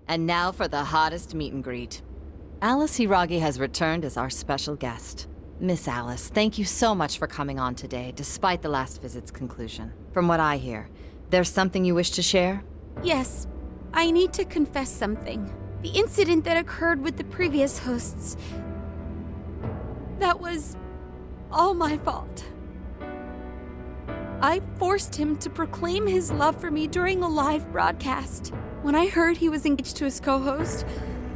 And now for the hottest meet and greet. Alice Hiragi has returned as our special guest. Miss Alice, thank you so much for coming on today, despite the last visit's conclusion. From what I hear, there's something you wish to share? Yes, I need to confess something. The incident that occurred with the previous hosts, that was all my fault. I forced him to proclaim his love for me during a live broadcast. When I heard he was engaged to his co-host,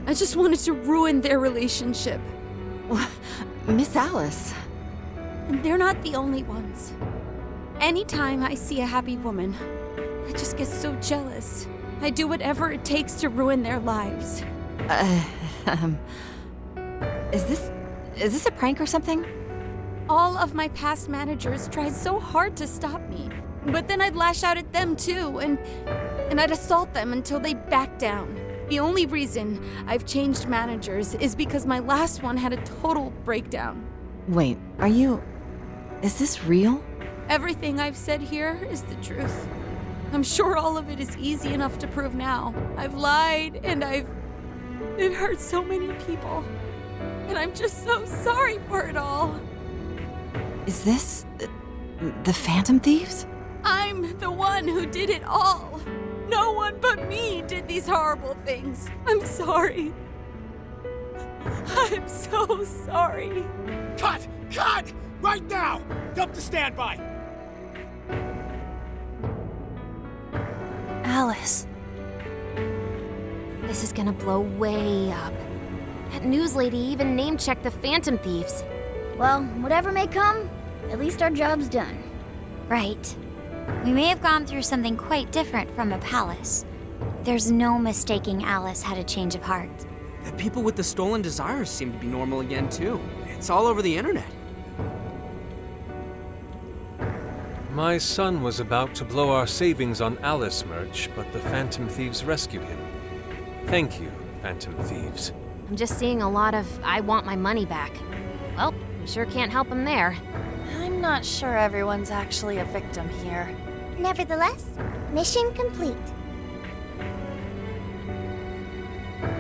I just wanted to ruin their relationship. Miss Alice. And they're not the only ones. Anytime I see a happy woman, I just get so jealous. I do whatever it takes to ruin their lives. Is this a prank or something? All of my past managers tried so hard to stop me. But then I'd lash out at them too, and I'd assault them until they backed down. The only reason I've changed managers is because my last one had a total breakdown. Wait, is this real? Everything I've said here is the truth. I'm sure all of it is easy enough to prove now. I've lied, and it hurt so many people. And I'm just so sorry for it all. Is this the Phantom Thieves? I'm the one who did it all. No one but me did these horrible things. I'm sorry. I'm so sorry. Cut! Cut! Right now! Dump to standby! Alice. This is gonna blow way up. That news lady even name-checked the Phantom Thieves. Well, whatever may come, at least our job's done. Right. We may have gone through something quite different from a palace. There's no mistaking Alice had a change of heart. The people with the stolen desires seem to be normal again, too. It's all over the internet. My son was about to blow our savings on Alice merch, but the Phantom Thieves rescued him. Thank you, Phantom Thieves. I'm just seeing a lot of I want my money back. Well, we sure can't help him there. I'm not sure everyone's actually a victim here. Nevertheless, mission complete.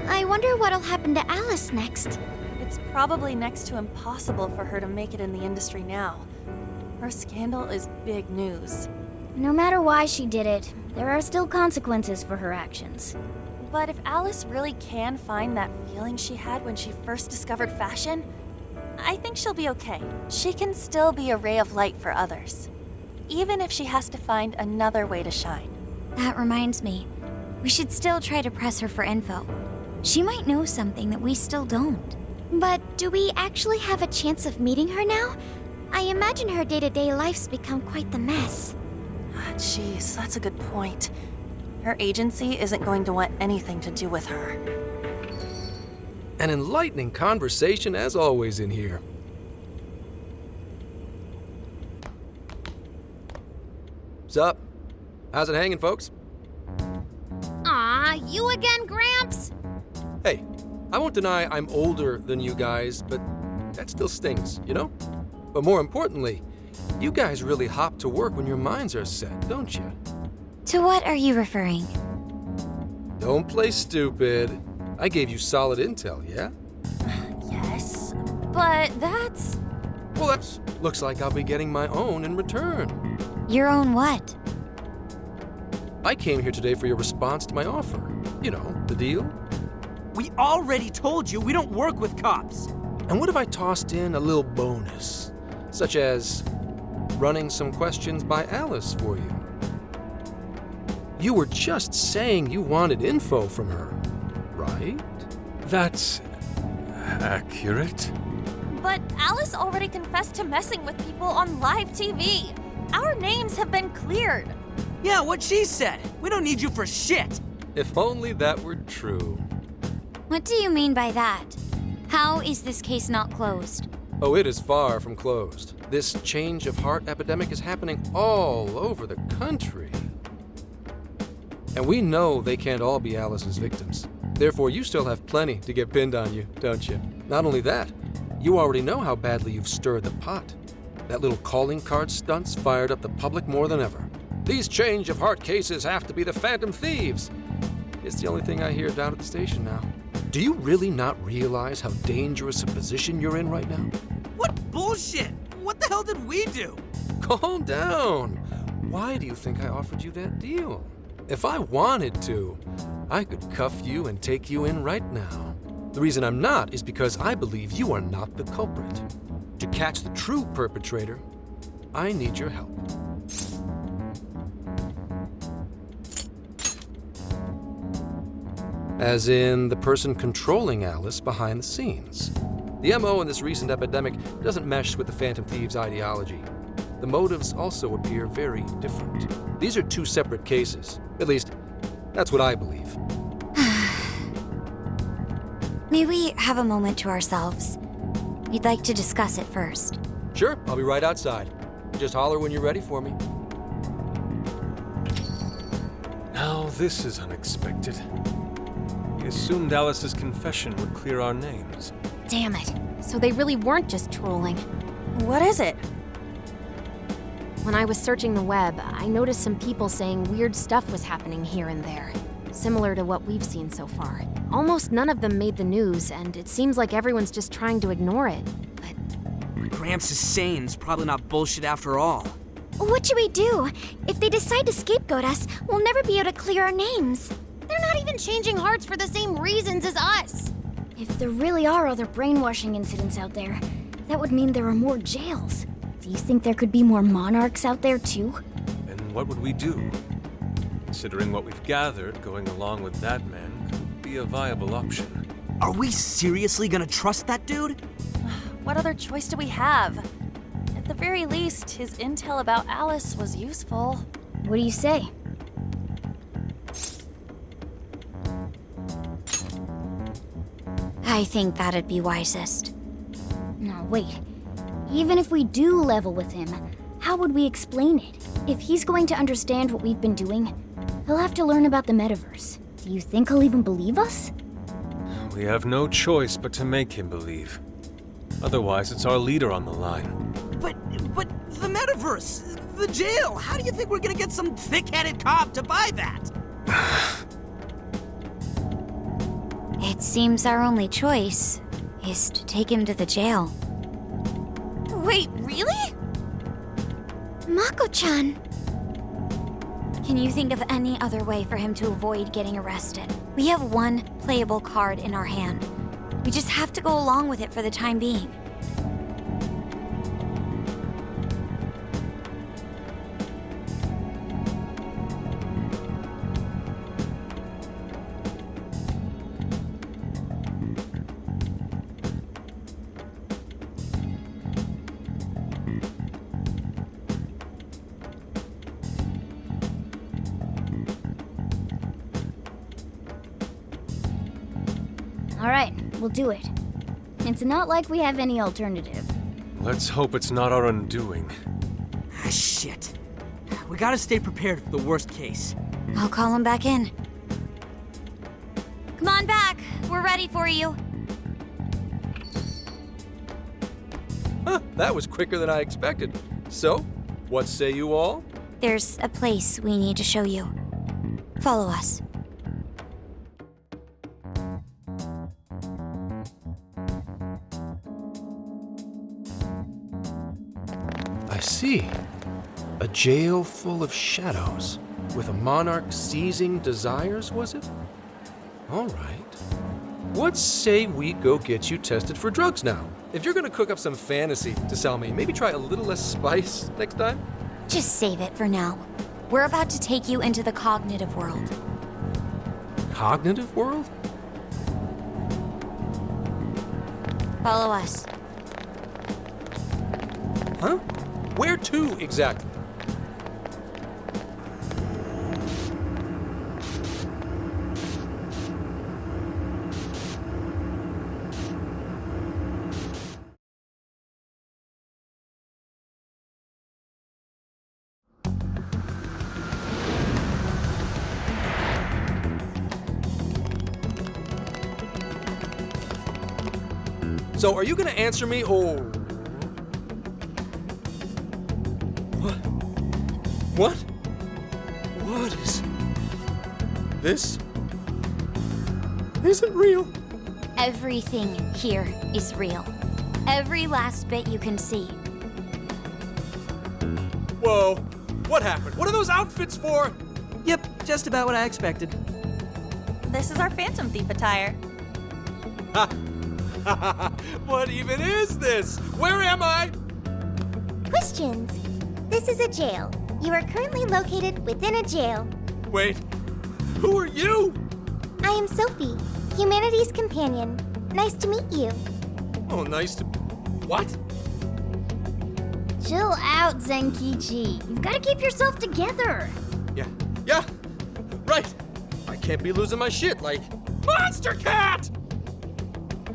I wonder what'll happen to Alice next. It's probably next to impossible for her to make it in the industry now. Her scandal is big news. No matter why she did it, there are still consequences for her actions. But if Alice really can find that feeling she had when she first discovered fashion, I think she'll be okay. She can still be a ray of light for others, even if she has to find another way to shine. That reminds me, we should still try to press her for info. She might know something that we still don't. But do we actually have a chance of meeting her now? I imagine her day-to-day life's become quite the mess. Jeez, that's a good point. Her agency isn't going to want anything to do with her. An enlightening conversation as always in here. Sup? How's it hanging, folks? Aw, you again, Gramps? Hey, I won't deny I'm older than you guys, but that still stings, you know? But more importantly, you guys really hop to work when your minds are set, don't you? To what are you referring? Don't play stupid. I gave you solid intel, yeah? Yes, but that's... Well, that looks like I'll be getting my own in return. Your own what? I came here today for your response to my offer. You know, the deal. We already told you we don't work with cops. And what if I tossed in a little bonus, such as running some questions by Alice for you? You were just saying you wanted info from her, right? That's accurate. But Alice already confessed to messing with people on live TV. Our names have been cleared. Yeah, what she said. We don't need you for shit. If only that were true. What do you mean by that? How is this case not closed? Oh, it is far from closed. This change of heart epidemic is happening all over the country. And we know they can't all be Alice's victims. Therefore, you still have plenty to get pinned on you, don't you? Not only that, you already know how badly you've stirred the pot. That little calling card stunt's fired up the public more than ever. These change of heart cases have to be the Phantom Thieves. It's the only thing I hear down at the station now. Do you really not realize how dangerous a position you're in right now? What bullshit? What the hell did we do? Calm down. Why do you think I offered you that deal? If I wanted to, I could cuff you and take you in right now. The reason I'm not is because I believe you are not the culprit. To catch the true perpetrator, I need your help. As in the person controlling Alice behind the scenes. The MO in this recent epidemic doesn't mesh with the Phantom Thieves' ideology. The motives also appear very different. These are two separate cases. At least, that's what I believe. May we have a moment to ourselves? We'd like to discuss it first. Sure, I'll be right outside. Just holler when you're ready for me. Now this is unexpected. We assumed Alice's confession would clear our names. Damn it. So they really weren't just trolling. What is it? When I was searching the web, I noticed some people saying weird stuff was happening here and there, similar to what we've seen so far. Almost none of them made the news, and it seems like everyone's just trying to ignore it. But What Gramps is saying is probably not bullshit after all. What should we do? If they decide to scapegoat us, we'll never be able to clear our names. they're not even changing hearts for the same reasons as us. If there really are other brainwashing incidents out there, that would mean there are more jails. Do you think there could be more monarchs out there too? And what would we do? Considering what we've gathered, going along with that man could be a viable option. Are we seriously gonna trust that dude? What other choice do we have? At the very least, his intel about Alice was useful. What do you say? I think that'd be wisest. No, wait. Even if we do level with him, how would we explain it? If he's going to understand what we've been doing, he'll have to learn about the metaverse. Do you think he'll even believe us? We have no choice but to make him believe. Otherwise, it's our leader on the line. But the metaverse, the jail, how do you think we're gonna get some thick-headed cop to buy that? It seems our only choice is to take him to the jail. Wait, really? Mako-chan! Can you think of any other way for him to avoid getting arrested? We have one playable card in our hand. We just have to go along with it for the time being. All right, we'll do it. It's not like we have any alternative. Let's hope it's not our undoing. Ah, shit. We gotta stay prepared for the worst case. I'll call him back in. Come on back. We're ready for you. Huh, that was quicker than I expected. So, what say you all? There's a place we need to show you. Follow us. I see. A jail full of shadows, with a monarch seizing desires, was it? All right. What say we go get you tested for drugs now? If you're gonna cook up some fantasy to sell me, maybe try a little less spice next time? Just save it for now. We're about to take you into the cognitive world. Cognitive world? Follow us. Huh? Where to exactly? So, are you gonna answer me or... What? What? What is... this? isn't real. Everything here is real. Every last bit you can see. Whoa, what happened? What are those outfits for? Yep, just about what I expected. This is our Phantom Thief attire. What even is this? Where am I? Questions. This is a jail. You are currently located within a jail. Wait, who are you? I am Sophie, humanity's companion. Nice to meet you. Oh, nice to... What? Chill out, Zenkichi. You've got to keep yourself together. Yeah, right. I can't be losing my shit like... Monster Cat!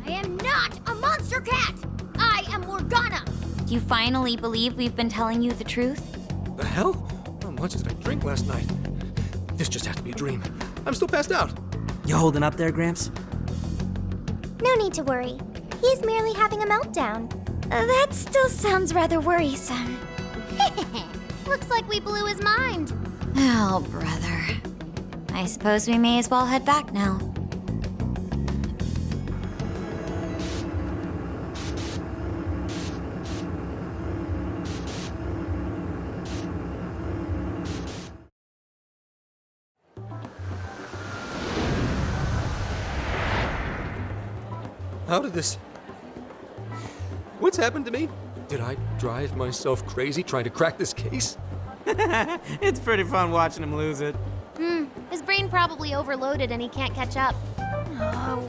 I am not a monster cat. I am Morgana. Do you finally believe we've been telling you the truth? The hell? How much did I drink last night? This just has to be a dream. I'm still passed out. You holding up there, Gramps? No need to worry. He is merely having a meltdown. That still sounds rather worrisome. Looks like we blew his mind. Oh, brother. I suppose we may as well head back now. How did this... What's happened to me? Did I drive myself crazy trying to crack this case? It's pretty fun watching him lose it. His brain probably overloaded and he can't catch up.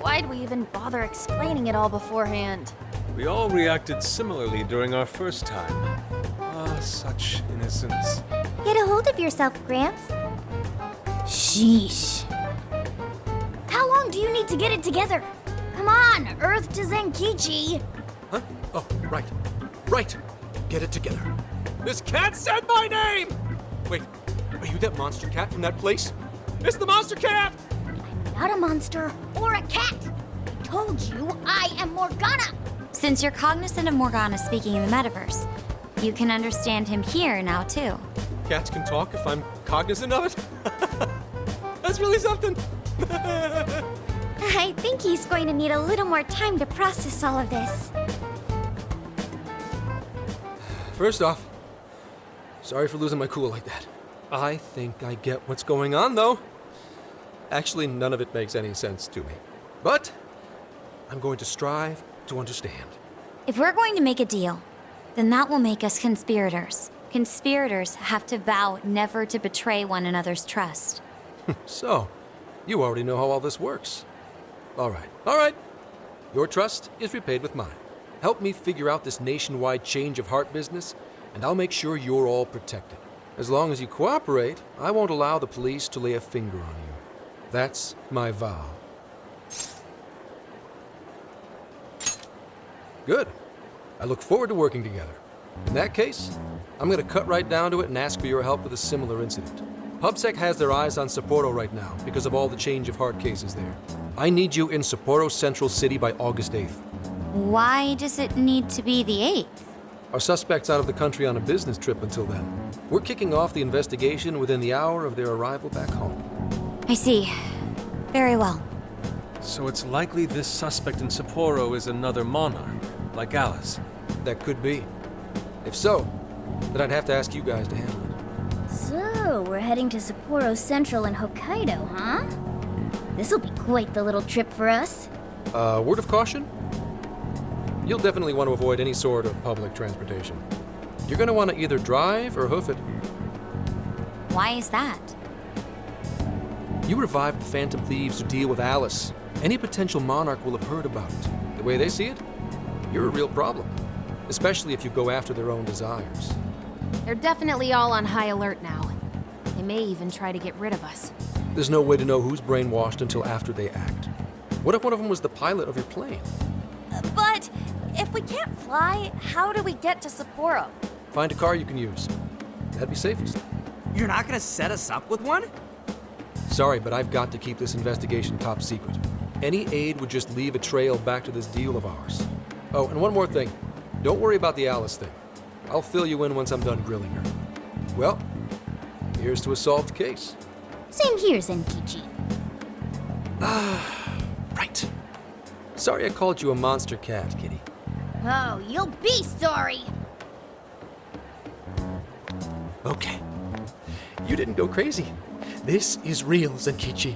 Why'd we even bother explaining it all beforehand? We all reacted similarly during our first time. Ah, such innocence. Get a hold of yourself, Gramps. Sheesh. How long do you need to get it together? Come on, Earth to Zenkichi. Huh? Oh, right. Right. Get it together. This cat said my name! Wait, are you that monster cat from that place? It's the monster cat! Not a monster or a cat. I told you I am Morgana. Since you're cognizant of Morgana speaking in the metaverse, you can understand him here now, too. Cats can talk if I'm cognizant of it? That's really something! I think he's going to need a little more time to process all of this. First off, sorry for losing my cool like that. I think I get what's going on, though. Actually, none of it makes any sense to me. But I'm going to strive to understand. If we're going to make a deal, then that will make us conspirators. Conspirators have to vow never to betray one another's trust. So, you already know how all this works. All right. Your trust is repaid with mine. Help me figure out this nationwide change of heart business, and I'll make sure you're all protected. As long as you cooperate, I won't allow the police to lay a finger on you. That's my vow. Good. I look forward to working together. In that case, I'm going to cut right down to it and ask for your help with a similar incident. PubSec has their eyes on Sapporo right now because of all the change of heart cases there. I need you in Sapporo Central City by August 8th. Why does it need to be the 8th? Our suspect's out of the country on a business trip until then. We're kicking off the investigation within the hour of their arrival back home. I see. Very well. So it's likely this suspect in Sapporo is another monarch, like Alice. That could be. If so, then I'd have to ask you guys to handle it. So, we're heading to Sapporo Central in Hokkaido, huh? This'll be quite the little trip for us. Word of caution? You'll definitely want to avoid any sort of public transportation. You're going to want to either drive or hoof it. Why is that? You revived the Phantom Thieves to deal with Alice. Any potential monarch will have heard about it. The way they see it, you're a real problem. Especially if you go after their own desires. They're definitely all on high alert now. They may even try to get rid of us. There's no way to know who's brainwashed until after they act. What if one of them was the pilot of your plane? But if we can't fly, how do we get to Sapporo? Find a car you can use. That'd be safest. You're not gonna set us up with one? Sorry, but I've got to keep this investigation top secret. Any aid would just leave a trail back to this deal of ours. Oh, and one more thing. Don't worry about the Alice thing. I'll fill you in once I'm done grilling her. Well, here's to a solved case. Same here, Zenkichi. Sorry I called you a monster cat, Kitty. Oh, you'll be sorry! Okay. You didn't go crazy. This is real, Zenkichi.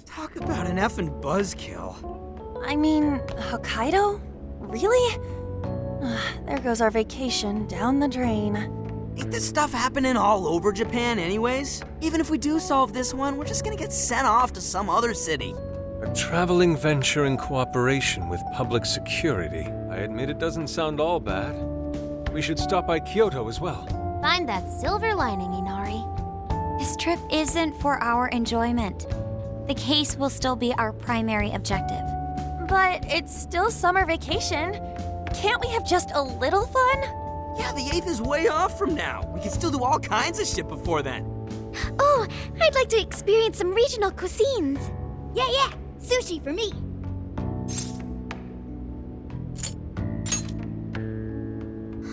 Talk about an effing buzzkill. I mean, Hokkaido? Really? There goes our vacation down the drain. Ain't this stuff happening all over Japan anyways? Even if we do solve this one, we're just gonna get sent off to some other city. A traveling venture in cooperation with public security. I admit it doesn't sound all bad. We should stop by Kyoto as well. Find that silver lining, Inari. This trip isn't for our enjoyment. The case will still be our primary objective. But it's still summer vacation. Can't we have just a little fun? Yeah, the 8th is way off from now. We can still do all kinds of shit before then. Oh, I'd like to experience some regional cuisines. Yeah, sushi for me.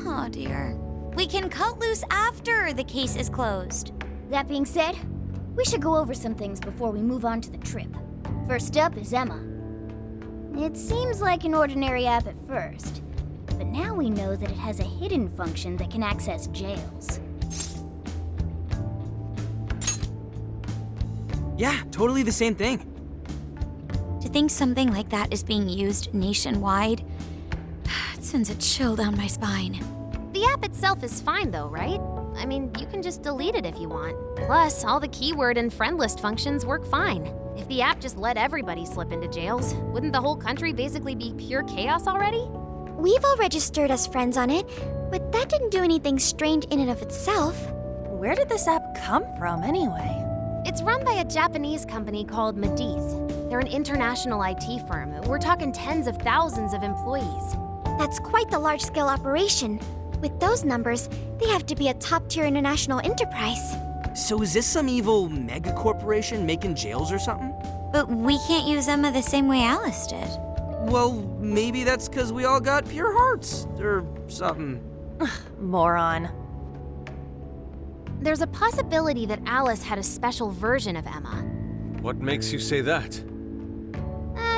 Oh dear. We can cut loose after the case is closed. That being said, we should go over some things before we move on to the trip. First up is Emma. It seems like an ordinary app at first, but now we know that it has a hidden function that can access jails. Yeah, totally the same thing. To think something like that is being used nationwide, it sends a chill down my spine. The app itself is fine though, right? I mean, you can just delete it if you want. Plus, all the keyword and friend list functions work fine. If the app just let everybody slip into jails, wouldn't the whole country basically be pure chaos already? We've all registered as friends on it, but that didn't do anything strange in and of itself. Where did this app come from, anyway? It's run by a Japanese company called Mediz. They're an international IT firm. We're talking tens of thousands of employees. That's quite the large-scale operation. With those numbers, they have to be a top-tier international enterprise. So is this some evil mega corporation making jails or something? But we can't use Emma the same way Alice did. Well, maybe that's because we all got pure hearts, or something. Moron. There's a possibility that Alice had a special version of Emma. What makes you say that?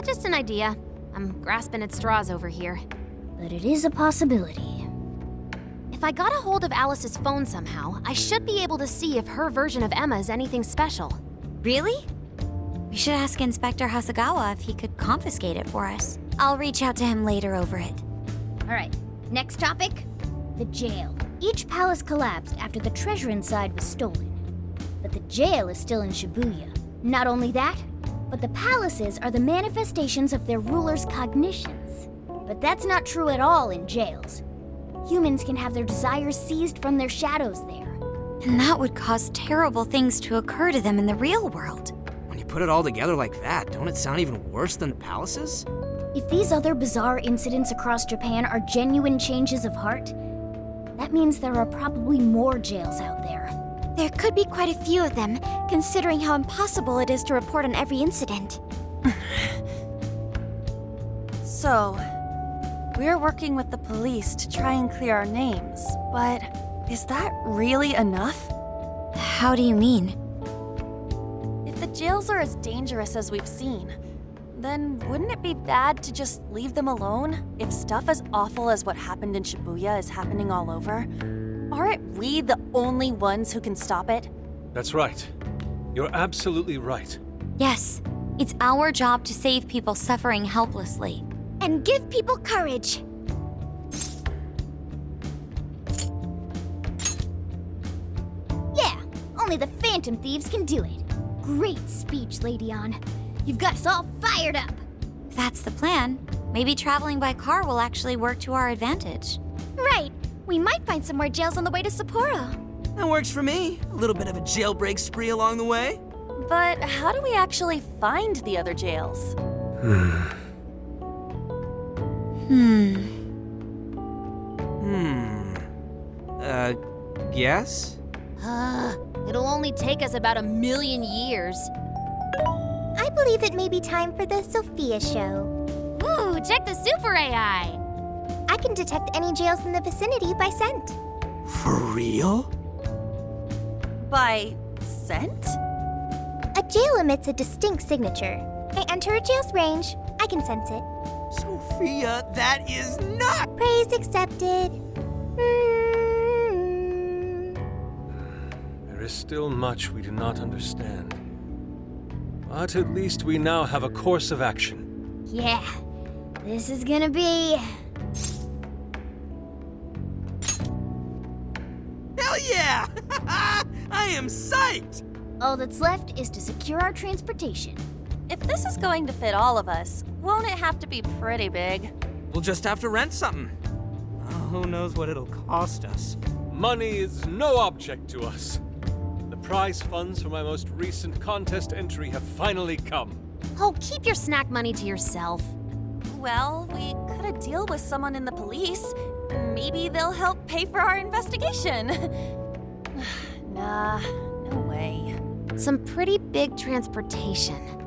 Just an idea. I'm grasping at straws over here. But it is a possibility. If I got a hold of Alice's phone somehow, I should be able to see if her version of Emma is anything special. Really? We should ask Inspector Hasagawa if he could confiscate it for us. I'll reach out to him later over it. Alright, next topic. The jail. Each palace collapsed after the treasure inside was stolen. But the jail is still in Shibuya. Not only that, but the palaces are the manifestations of their rulers' cognitions. But that's not true at all in jails. Humans can have their desires seized from their shadows there. And that would cause terrible things to occur to them in the real world. When you put it all together like that, don't it sound even worse than the palaces? If these other bizarre incidents across Japan are genuine changes of heart, that means there are probably more jails out there. There could be quite a few of them, considering how impossible it is to report on every incident. So, we're working with the police to try and clear our names, but is that really enough? How do you mean? If the jails are as dangerous as we've seen, then wouldn't it be bad to just leave them alone? If stuff as awful as what happened in Shibuya is happening all over, aren't we the only ones who can stop it? That's right. You're absolutely right. Yes, it's our job to save people suffering helplessly. And give people courage. Yeah, only the Phantom Thieves can do it. Great speech, Lady On. You've got us all fired up. If that's the plan, maybe traveling by car will actually work to our advantage. Right. We might find some more jails on the way to Sapporo. That works for me. A little bit of a jailbreak spree along the way. But how do we actually find the other jails? Yes? It'll only take us about 1,000,000 years. I believe it may be time for the Sophia show. Ooh, check the super AI! can detect any jails in the vicinity by scent. For real? By scent? A jail emits a distinct signature. I enter a jail's range, I can sense it. Sophia, that is not. Praise accepted. There is still much we do not understand. But at least we now have a course of action. Yeah, this is gonna be... Hell yeah! I am psyched! All that's left is to secure our transportation. If this is going to fit all of us, won't it have to be pretty big? We'll just have to rent something. Who knows what it'll cost us? Money is no object to us. The prize funds for my most recent contest entry have finally come. Oh, keep your snack money to yourself. Well, we could a deal with someone in the police. Maybe they'll help pay for our investigation. Nah, no way. Some pretty big transportation.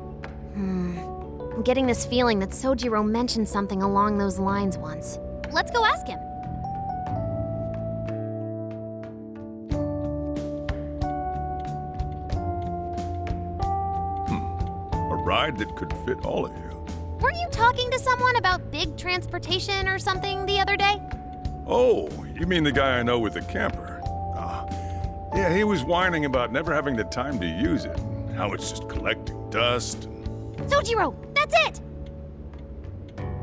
I'm getting this feeling that Sojiro mentioned something along those lines once. Let's go ask him. A ride that could fit all of you. Weren't you talking to someone about big transportation or something the other day? Oh, you mean the guy I know with the camper? Yeah, he was whining about never having the time to use it. How it's just collecting dust. Sojiro, that's it!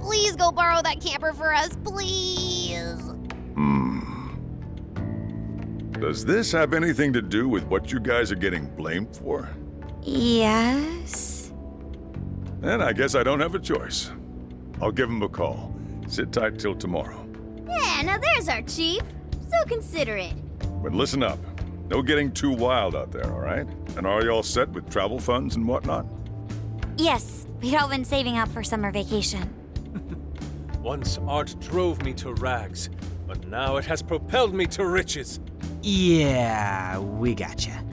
Please go borrow that camper for us, please. Does this have anything to do with what you guys are getting blamed for? Yes. Then I guess I don't have a choice. I'll give him a call. Sit tight till tomorrow. Yeah, now there's our chief. So considerate. But listen up. No getting too wild out there, all right? And are you all set with travel funds and whatnot? Yes, we'd all been saving up for summer vacation. Once art drove me to rags, but now it has propelled me to riches. Yeah, we gotcha.